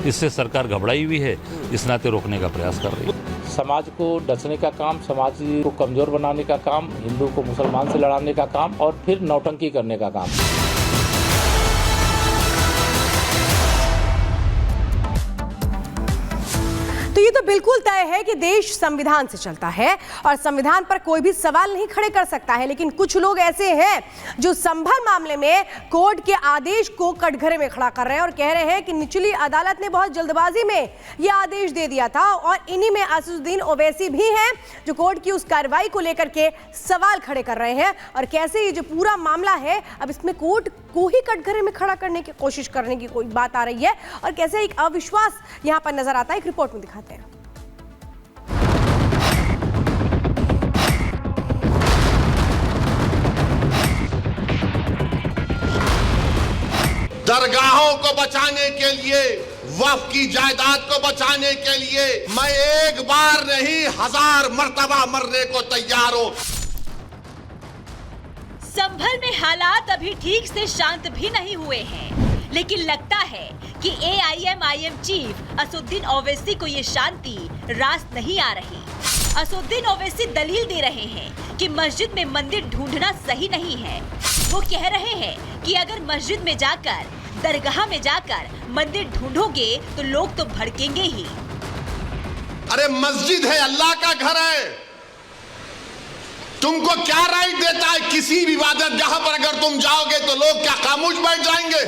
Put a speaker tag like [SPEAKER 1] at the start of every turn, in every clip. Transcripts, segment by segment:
[SPEAKER 1] इससे सरकार घबराई हुई है, इस नाते रोकने का प्रयास कर रही है।
[SPEAKER 2] समाज को डसने का काम, समाज को कमजोर बनाने का काम, हिंदू को मुसलमान से लड़ाने का काम और फिर नौटंकी करने का काम।
[SPEAKER 3] तो ये तो बिल्कुल तय है कि देश संविधान से चलता है और संविधान पर कोई भी सवाल नहीं खड़े कर सकता है, लेकिन कुछ लोग ऐसे हैं जो संभल मामले में कोर्ट के आदेश को कटघरे में खड़ा कर रहे हैं और कह रहे हैं कि निचली अदालत ने बहुत जल्दबाजी में यह आदेश दे दिया था। और इन्हीं में असदुद्दीन ओवैसी भी हैं जो कोर्ट की उस कार्रवाई को लेकर के सवाल खड़े कर रहे हैं और कैसे ये जो पूरा मामला है अब इसमें कोर्ट को ही कटघरे में खड़ा करने की कोशिश करने की कोई बात आ रही है और कैसे एक अविश्वास यहां पर नजर आता है। एक रिपोर्ट में दिखाते हैं।
[SPEAKER 4] दरगाहों को बचाने के लिए, वक्फ की जायदाद को बचाने के लिए मैं एक बार नहीं 1000 मर्तबा मरने को तैयार हूं।
[SPEAKER 5] संभल में हालात अभी ठीक से शांत भी नहीं हुए हैं, लेकिन लगता है कि AIMIM चीफ असदुद्दीन ओवैसी को ये शांति रास नहीं आ रही। असदुद्दीन ओवैसी दलील दे रहे हैं कि मस्जिद में मंदिर ढूंढना सही नहीं है। वो कह रहे हैं कि अगर मस्जिद में जाकर, दरगाह में जाकर मंदिर ढूंढोगे तो लोग तो भड़केंगे ही।
[SPEAKER 4] अरे मस्जिद है, अल्लाह का घर है, तुमको क्या राइट देता है किसी भी इबादत जहां पर अगर तुम जाओगे तो लोग क्या खामोश बैठ जाएंगे?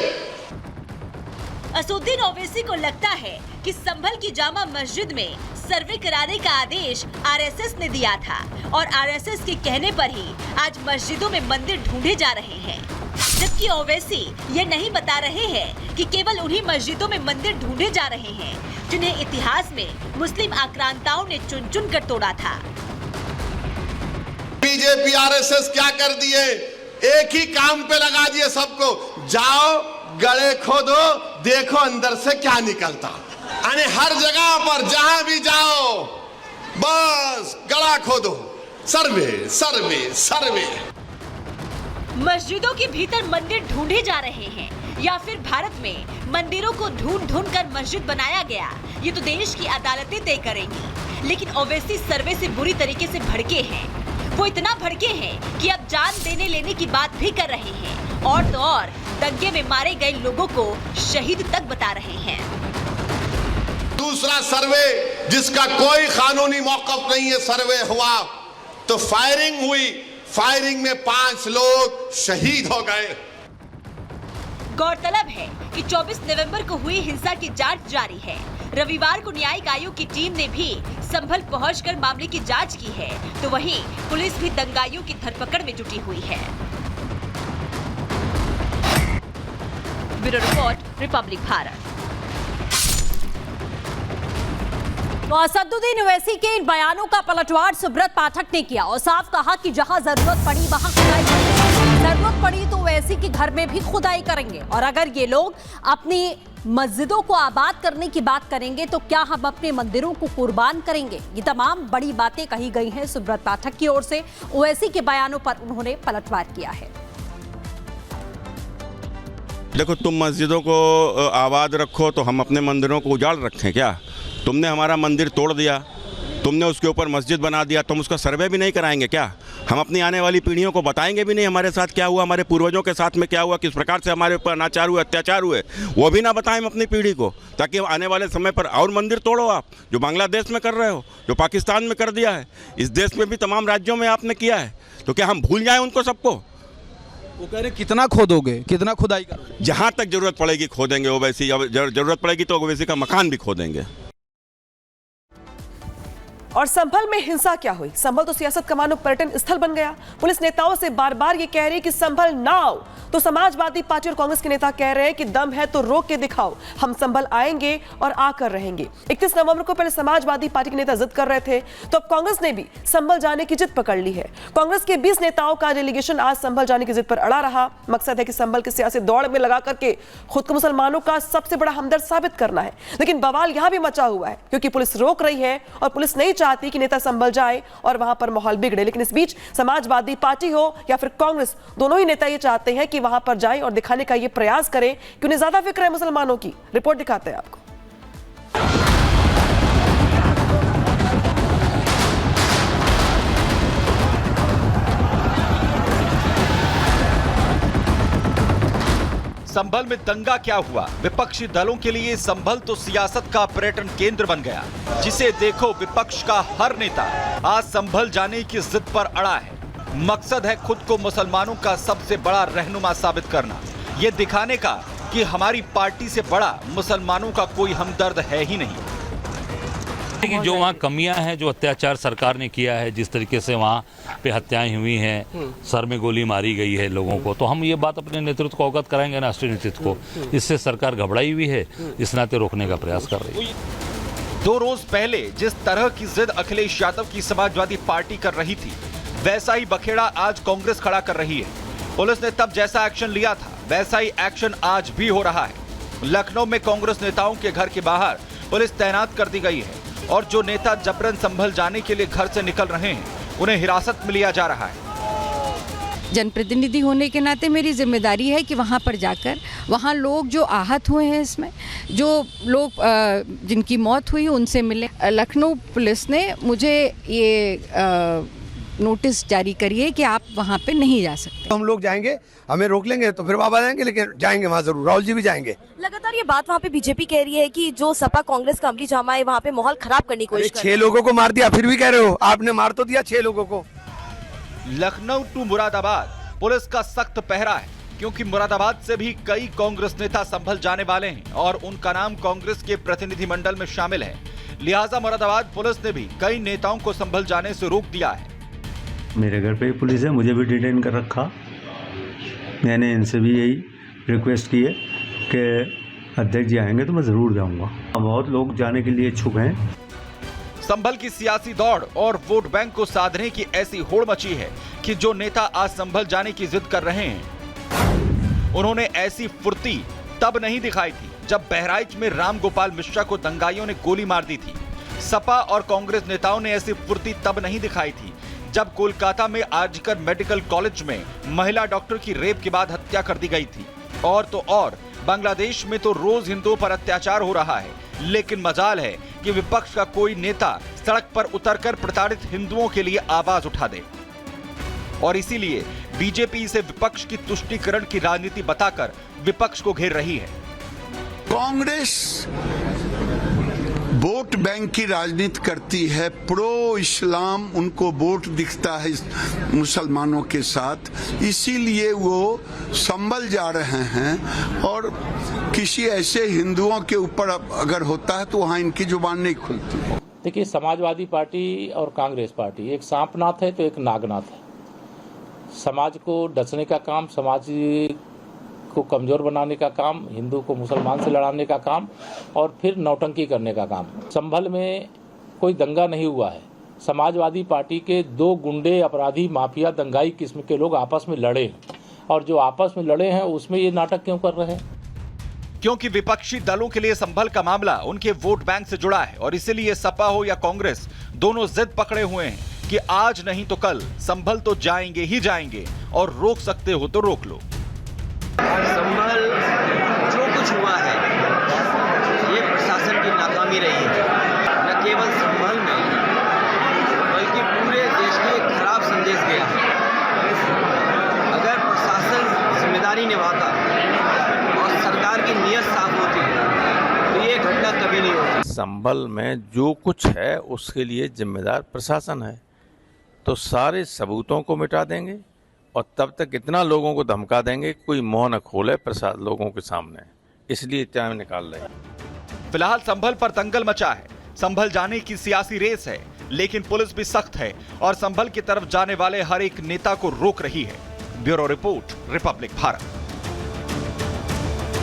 [SPEAKER 5] असदुद्दीन ओवैसी को लगता है कि संभल की जामा मस्जिद में सर्वे कराने का आदेश RSS ने दिया था और RSS के कहने पर ही आज मस्जिदों में मंदिर ढूंढे जा रहे हैं, जबकि ओवैसी ये नहीं बता रहे हैं कि केवल उन्हीं मस्जिदों में मंदिर ढूंढे जा रहे हैं जिन्हें इतिहास में मुस्लिम आक्रांताओं ने चुन चुन कर तोड़ा था।
[SPEAKER 4] बीजेपी RSS क्या कर दिए, एक ही काम पे लगा दिए सबको, जाओ गड़े खोदो, देखो अंदर से क्या निकलता। यानी हर जगह पर जहां भी जाओ बस गड़ा खोदो, सर्वे सर्वे सर्वे।
[SPEAKER 5] मस्जिदों के भीतर मंदिर ढूंढे जा रहे हैं या फिर भारत में मंदिरों को ढूंढ ढूंढ कर मस्जिद बनाया गया, ये तो देश की अदालतें तय करेंगी। लेकिन ओवैसी सर्वे से बुरी तरीके से भड़के हैं। वो इतना भड़के हैं कि अब जान देने लेने की बात भी कर रहे हैं और तो और दंगे में मारे गए लोगों को शहीद तक बता रहे हैं।
[SPEAKER 4] दूसरा सर्वे जिसका कोई कानूनी मौक़िफ़ नहीं है, सर्वे हुआ तो फायरिंग हुई, फायरिंग में 5 लोग शहीद हो गए।
[SPEAKER 5] गौरतलब है कि 24 नवंबर को हुई हिंसा की जांच जारी है। रविवार को न्यायिक आयोग की टीम ने भी संभल पहुंचकर मामले की जांच की है, तो वहीं पुलिस भी दंगाइयों की धरपकड़ में जुटी हुई है। Bureau report, Republic Bharat.
[SPEAKER 3] तो असदुद्दीन ओवैसी के इन बयानों का पलटवार सुब्रत पाठक ने किया और साफ कहा कि जहां जरूरत पड़ी वहां खुदाई करेंगे, जरूरत पड़ी तो ओवैसी के घर में भी खुदाई करेंगे और अगर ये लोग अपनी मस्जिदों को आबाद करने की बात करेंगे तो क्या हम अपने मंदिरों को कुर्बान करेंगे? ये तमाम बड़ी बातें कही गई हैं सुब्रत पाठक की ओर से। ओवैसी के बयानों पर उन्होंने पलटवार किया है।
[SPEAKER 6] देखो, तुम मस्जिदों को आबाद रखो तो हम अपने मंदिरों को उजाड़ रखें क्या? तुमने हमारा मंदिर तोड़ दिया, तुमने उसके ऊपर मस्जिद बना दिया, तुम उसका सर्वे भी नहीं कराएंगे क्या? हम अपनी आने वाली पीढ़ियों को बताएंगे भी नहीं हमारे साथ क्या हुआ, हमारे पूर्वजों के साथ में क्या हुआ, किस प्रकार से हमारे ऊपर अनाचार हुए, अत्याचार हुए, वो भी ना बताएं हम अपनी पीढ़ी को, ताकि आने वाले समय पर और मंदिर तोड़ो आप, जो बांग्लादेश में कर रहे हो, जो पाकिस्तान में कर दिया है, इस देश में भी तमाम राज्यों में आपने किया है, तो क्या हम भूल जाएं उनको सबको?
[SPEAKER 7] वो कह रहे कितना खोदोगे, कितना खुदाई करोगे?
[SPEAKER 6] जहाँ तक जरूरत पड़ेगी खोदेंगे ओवैसी, जरूरत पड़ेगी तो ओवैसी का मकान भी खोदेंगे।
[SPEAKER 8] और संभल में हिंसा क्या हुई? संभल तो सियासत का मानो पर्यटन स्थल बन गया। पुलिस नेताओं से बार बार ये कह रही है कि संभल ना आओ, तो समाजवादी पार्टी और कांग्रेस के नेता कह रहे हैं कि दम है तो रोक के दिखाओ, हम संभल आएंगे और आकर रहेंगे। 31 नवंबर को पहले समाजवादी पार्टी के नेता जिद कर रहे थे, तो अब कांग्रेस ने भी संभल जाने की जिद पकड़ ली है। कांग्रेस के 20 नेताओं का डेलीगेशन आज संभल जाने की जिद पर अड़ा रहा। मकसद है कि संभल की सियासी दौड़ में लगा करके खुद को मुसलमानों का सबसे बड़ा हमदर्द साबित करना है। लेकिन बवाल यहां भी मचा हुआ है क्योंकि पुलिस रोक रही है और पुलिस नहीं चाहती कि नेता संभल जाए और वहां पर माहौल बिगड़े। लेकिन इस बीच समाजवादी पार्टी हो या फिर कांग्रेस, दोनों ही नेता ये चाहते हैं कि वहां पर जाएं और दिखाने का ये प्रयास करें कि उन्हें ज्यादा फिक्र है मुसलमानों की। रिपोर्ट दिखाते हैं आपको।
[SPEAKER 9] संभल में दंगा क्या हुआ? विपक्षी दलों के लिए संभल तो सियासत का पर्यटन केंद्र बन गया, जिसे देखो विपक्ष का हर नेता आज संभल जाने की जिद पर अड़ा है। मकसद है खुद को मुसलमानों का सबसे बड़ा रहनुमा साबित करना, ये दिखाने का कि हमारी पार्टी से बड़ा मुसलमानों का कोई हमदर्द है ही नहीं।
[SPEAKER 1] कि जो वहाँ कमियां हैं, जो अत्याचार सरकार ने किया है, जिस तरीके से वहाँ पे हत्याएं हुई हैं, सर में गोली मारी गई है लोगों को, तो हम ये बात अपने नेतृत्व को अवगत कराएंगे, राष्ट्रीय नेतृत्व को। इससे सरकार घबराई हुई है, इस नाते रोकने का प्रयास कर रही है।
[SPEAKER 9] 2 रोज पहले जिस तरह की जिद अखिलेश यादव की समाजवादी पार्टी कर रही थी, वैसा ही बखेड़ा आज कांग्रेस खड़ा कर रही है। पुलिस ने तब जैसा एक्शन लिया था, वैसा ही एक्शन आज भी हो रहा है। लखनऊ में कांग्रेस नेताओं के घर के बाहर पुलिस तैनात कर दी गई है और जो नेता जबरन संभल जाने के लिए घर से निकल रहे हैं, उन्हें हिरासत में लिया जा रहा है।
[SPEAKER 10] जनप्रतिनिधि होने के नाते मेरी जिम्मेदारी है कि वहाँ पर जाकर वहाँ लोग जो आहत हुए हैं, इसमें जो लोग जिनकी मौत हुई उनसे मिले। लखनऊ पुलिस ने मुझे ये नोटिस जारी करी है कि आप वहाँ पे नहीं जा सकते।
[SPEAKER 11] हम लोग जाएंगे, हमें रोक लेंगे तो फिर वापस आएंगे, लेकिन जाएंगे वहाँ जरूर। राहुल जी भी जाएंगे।
[SPEAKER 12] लगातार ये बात वहाँ पे बीजेपी कह रही है कि जो सपा कांग्रेस का अमली जामा है वहाँ पे माहौल खराब करने की कोशिश कर रही है।
[SPEAKER 11] 6 लोगों को मार दिया, फिर भी कह रहे हो आपने मार तो दिया 6 लोगों को।
[SPEAKER 9] लखनऊ टू मुरादाबाद पुलिस का सख्त पहरा है, क्योंकि मुरादाबाद से भी कई कांग्रेस नेता संभल जाने वाले हैं और उनका नाम कांग्रेस के प्रतिनिधिमंडल में शामिल है। लिहाजा मुरादाबाद पुलिस ने भी कई नेताओं को संभल जाने से रोक दिया है।
[SPEAKER 13] मेरे घर पे पुलिस है, मुझे भी डिटेन कर रखा। मैंने इनसे भी यही रिक्वेस्ट की है कि अध्यक्ष जी आएंगे तो मैं ज़रूर जाऊंगा। बहुत लोग जाने के लिए इच्छुक हैं।
[SPEAKER 9] संभल की सियासी दौड़ और वोट बैंक को साधने की ऐसी होड़ मची है कि जो नेता आज संभल जाने की जिद कर रहे हैं, उन्होंने ऐसी फुर्ती तब नहीं दिखाई थी जब बहराइच में राम गोपाल मिश्रा को दंगाइयों ने गोली मार दी थी। सपा और कांग्रेस नेताओं ने ऐसी फुर्ती तब नहीं दिखाई थी जब कोलकाता में आरजीकर मेडिकल कॉलेज में महिला डॉक्टर की रेप के बाद हत्या कर दी गई थी। और तो और बांग्लादेश में तो रोज हिंदुओं पर अत्याचार हो रहा है, लेकिन मजाल है कि विपक्ष का कोई नेता सड़क पर उतरकर प्रताड़ित हिंदुओं के लिए आवाज उठा दे। और इसीलिए बीजेपी इसे विपक्ष की तुष्टीकरण की राजनीति बताकर विपक्ष को घेर रही है।
[SPEAKER 14] कांग्रेस वोट बैंक की राजनीति करती है, प्रो इस्लाम उनको वोट दिखता है मुसलमानों के साथ, इसीलिए वो संभल जा रहे हैं। और किसी ऐसे हिंदुओं के ऊपर अगर होता है तो वहाँ इनकी जुबान नहीं खुलती।
[SPEAKER 2] देखिए, समाजवादी पार्टी और कांग्रेस पार्टी एक सांपनाथ है तो एक नागनाथ है। समाज को डसने का काम, समाज को कमजोर बनाने का काम, हिंदू को मुसलमान से लड़ाने का काम और फिर नौटंकी करने का काम। संभल में कोई दंगा नहीं हुआ है। समाजवादी पार्टी के 2 गुंडे, अपराधी, माफिया, दंगाई किस्म के लोग आपस में लड़े और जो आपस में लड़े हैं उसमें ये नाटक क्यों कर रहे हैं?
[SPEAKER 9] क्योंकि विपक्षी दलों के लिए संभल का मामला उनके वोट बैंक से जुड़ा है और इसीलिए सपा हो या कांग्रेस दोनों जिद पकड़े हुए हैं कि आज नहीं तो कल संभल तो जाएंगे ही जाएंगे और रोक सकते हो तो रोक लो।
[SPEAKER 15] संभल जो कुछ हुआ है ये प्रशासन की नाकामी रही है। न केवल संभल में बल्कि पूरे देश में एक खराब संदेश गया है। अगर प्रशासन जिम्मेदारी निभाता और सरकार की नीयत साफ होती तो ये घटना कभी नहीं होती।
[SPEAKER 16] संभल में जो कुछ है उसके लिए जिम्मेदार प्रशासन है, तो सारे सबूतों को मिटा देंगे और तब तक इतना लोगों को धमका देंगे कोई मुंह न खोले प्रसाद लोगों के सामने, इसलिए टाइम निकाल रहे हैं।
[SPEAKER 9] फिलहाल संभल पर दंगल मचा है। संभल जाने की सियासी रेस है, लेकिन पुलिस भी सख्त है और संभल की तरफ जाने वाले हर एक नेता को रोक रही है। Bureau report, Republic Bharat.